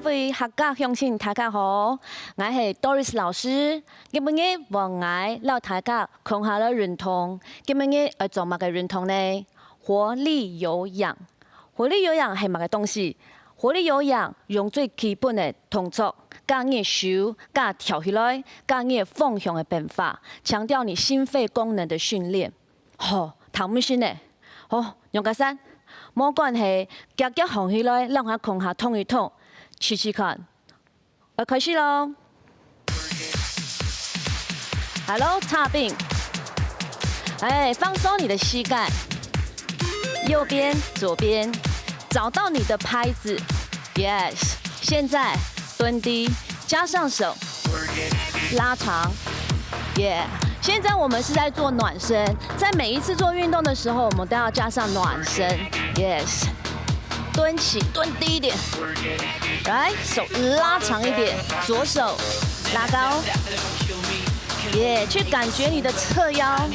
位客家乡亲大家好，我是 Doris 老师。今日我爱老大家讲下了运动。今日要做乜嘅运动呢？活力有氧。活力有氧係乜嘅東西？活力有氧用最基本嘅動作，加你手，加跳起來，加你方向嘅變化，強調你心肺功能的訓練。談乜先呢？楊家山，冇關係，夾夾行起來，讓下控下痛一痛，試試看。開始咯。Hello， 插病。放鬆你的膝蓋，右邊、左邊，找到你的拍子。Yes， 現在蹲低，加上手，拉長。Yeah。现在我们是在做暖身，在每一次做运动的时候，我们都要加上暖身。Yes， 蹲起，蹲低一点，来，手拉长一点，左手拉高，去感觉你的侧腰，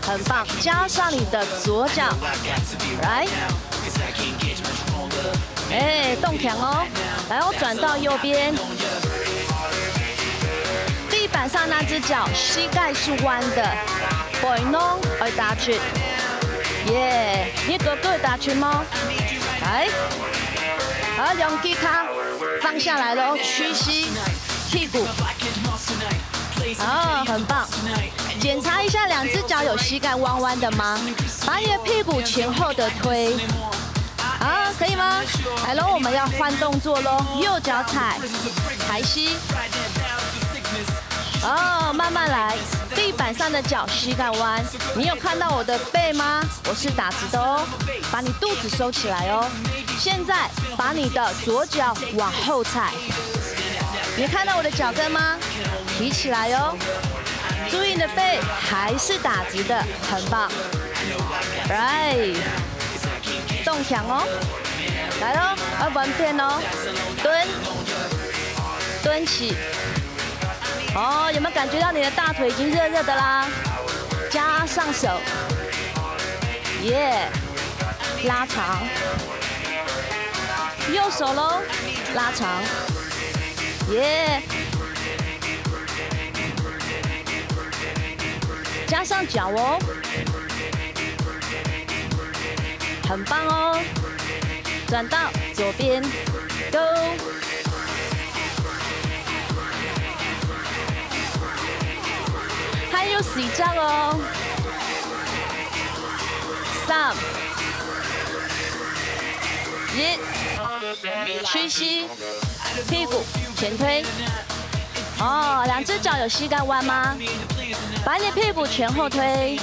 很棒，加上你的左脚，来，动强哦，来，我转到右边。地板上那只脚，膝盖是弯的，背弄而打拳，你哥哥打拳吗？来，好，两脚卡放下来喽，屈膝，屁股，很棒。检查一下两只脚有膝盖弯弯的吗？把你的屁股前后的推，可以吗？来喽，我们要换动作喽，右脚踩，抬膝。慢慢来，地板上的脚膝盖弯，你有看到我的背吗？我是打直的哦，把你肚子收起来哦。现在把你的左脚往后踩，你看到我的脚跟吗？提起来哦，注意你的背还是打直的，很棒。Right， 动强哦，来喽，要稳变哦，蹲起。有没有感觉到你的大腿已经热热的啦？加上手，拉长，右手喽，拉长，加上脚哦，很棒哦，转到左边 ，Go。还有4张哦，3、1，屈膝，屁股前推。两只脚有膝盖弯吗？把你的屁股前后推，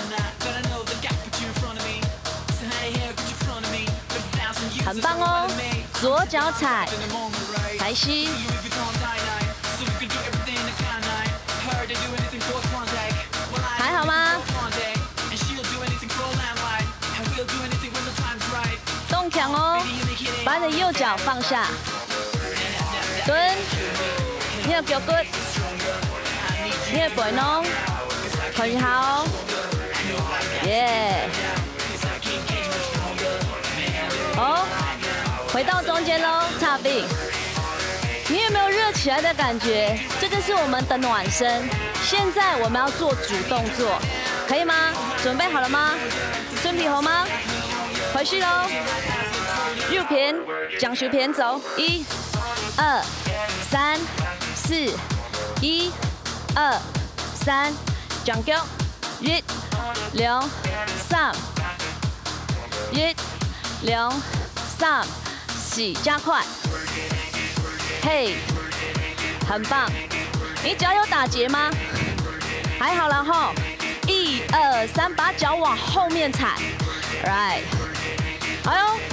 很棒哦。左脚踩，抬膝。还好吗？动强哦，把你的右脚放下，蹲，你的脚骨，你的背弄，很好，回到中间喽，插臂。你有没有热起来的感觉？这就是我们的暖身。现在我们要做主动作，可以吗？准备好了吗？准备好吗？回去喽。右边，将手边走，1、2、3、4， 1、2、3，將腳1、2、3， 1、2、3、4，加快。很棒。你脚有打结吗？还好啦吼。1、2、3，把脚往后面踩 ，right。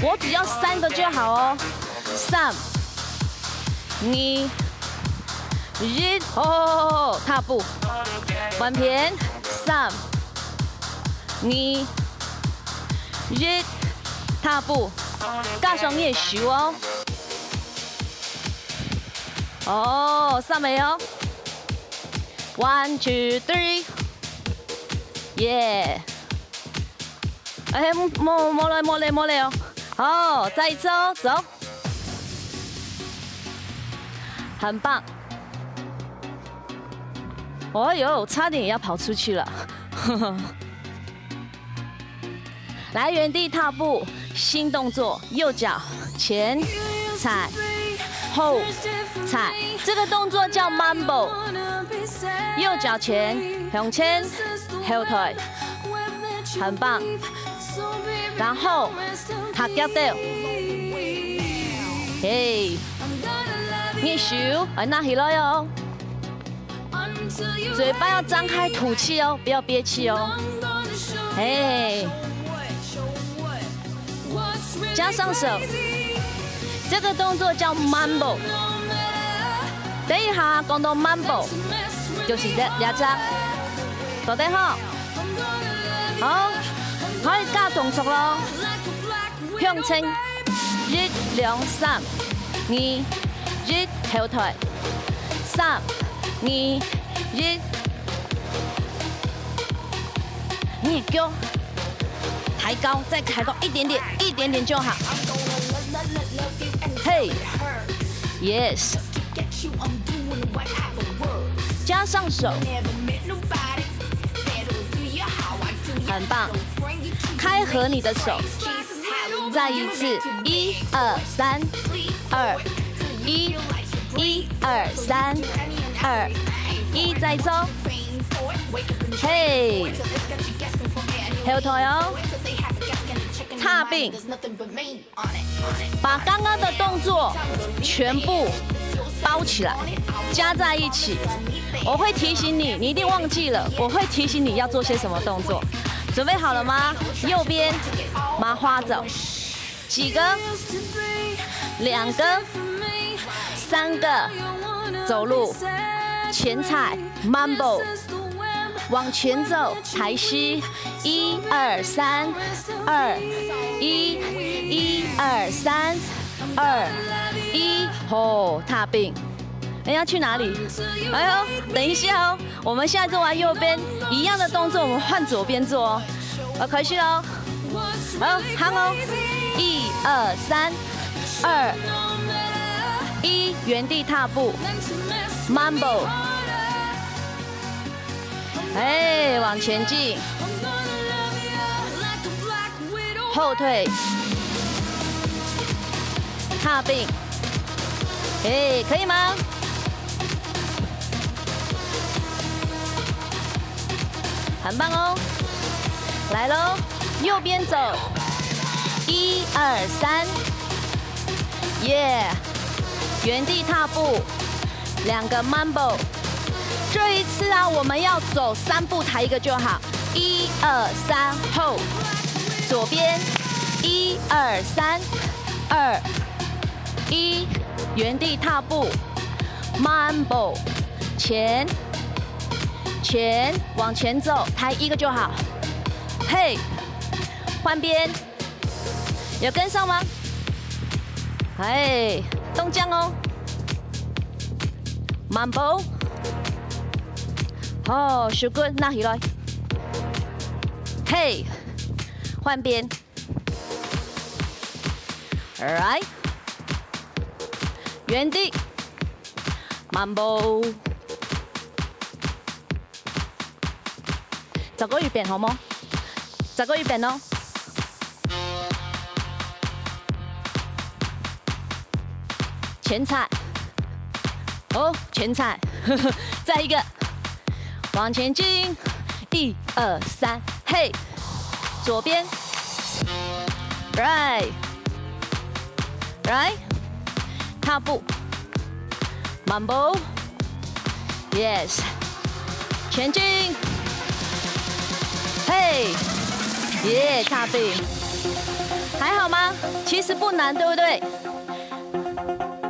我只要3个就好哦。3、2、1，踏步，弯片，3、2、1，踏步，加上你的手哦。上没有 ？1、2、3， 没嘞哦。再一次哦，走。很棒。哦呦，差点也要跑出去了。来，原地踏步，新动作，右脚前踩后踩，这个动作叫 Mambo。右脚前向前后退，很棒。然后踏脚掉，嘿，你手要拿起来哦，嘴巴要张开吐气哦，不要憋气哦，嘿。加上手，这个动作叫 Mambo。等一下講到 Mambo， 就是兩隻，到底好？好，可以加動作咯。向前1、2、3，你1後退，3、2、1，你腳抬高，再抬高一點點，一點點就好。嘿 ，Yes。加上手，很棒。开合你的手，再一次，1、2、3、2、1、1、2、3、2、1，再走。嘿，后腿哦，踏并，把刚刚的动作全部包起来，加在一起。我会提醒你，你一定忘记了。我会提醒你要做些什么动作。准备好了吗？右边麻花走，几个？2个、3个，走路，前踩 Mambo， 往前走，抬膝，1、2、3、2、1、1、2、3、2、1，吼，踏并。要去哪里？哎呦，等一下哦，我们现在做完右边一样的动作，我们换左边做哦。开始喽，好，行哦，1、2、3、2、1，原地踏步 ，Mambo， 哎，往前进，后退，踏并，哎，可以吗？很棒哦，来喽，右边走，1、2、3，耶，原地踏步，2个 Mambo， 这一次啊，我们要走3步抬一个就好，1、2、3后，左边1、2、3、2、1，原地踏步 ，Mambo， 前。前往前走，抬一个就好。嘿，换边，有跟上吗？哎，动将哦 ，Mambo， 哦 ，so good， 拿起来。嘿，换边 ，alright， 原地 ，Mambo。10個月餅好冇？10個月餅咯。前踩，哦，前踩，再一个，往前进，1、2、3，嘿，左边 ，right， 踏步 ，Mambo，yes， 前进。嘿，耶，踏并，还好吗？其实不难，对不对？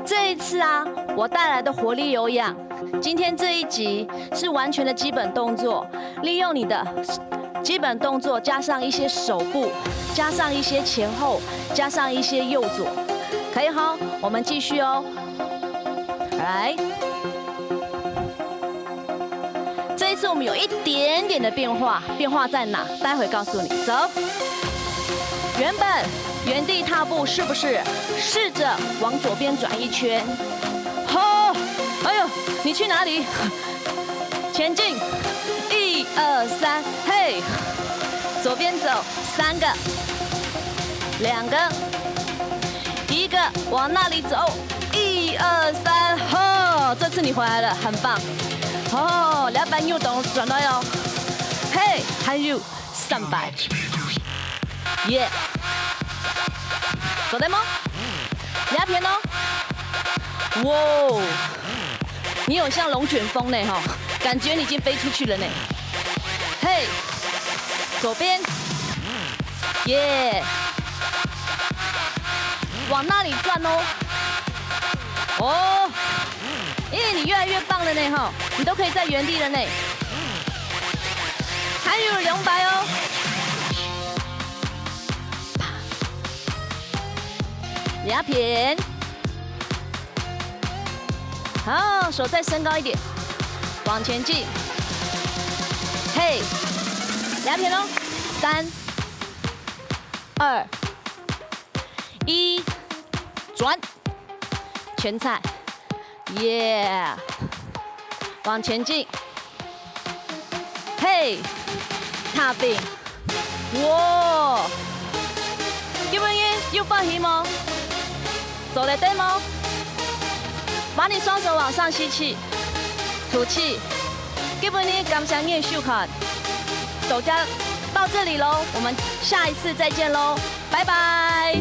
这一次啊，我带来的活力有氧，今天这一集是完全的基本动作，利用你的基本动作，加上一些手部，加上一些前后，加上一些右左，可以哈？我们继续哦，来。这一次我们有一点点的变化，变化在哪？待会告诉你。走，原本原地踏步是不是？试着往左边转一圈，吼，你去哪里？前进，1、2、3，嘿，左边走，3个，2个，1个，往那里走，1、2、3，吼，这次你回来了，很棒。哦，2班又懂转到哟，嘿，还有300，耶，走得吗？2片哦，哇，你有像龙卷风呢哈，感觉你已经飞出去了呢。嘿，左边，耶，往那里转哦。哦，咦，你越来越棒了呢哈，你都可以在原地了呢。还有200哦。2片，好，手再升高一点，往前进，嘿，2片哦，3、2、1，转，全踩，耶，往前进，嘿，踏并，哇，基本音又放힘哦。走得对吗？把你双手往上吸气，吐气。基本你感谢你的收看，大家到这里喽，我们下一次再见喽，拜拜。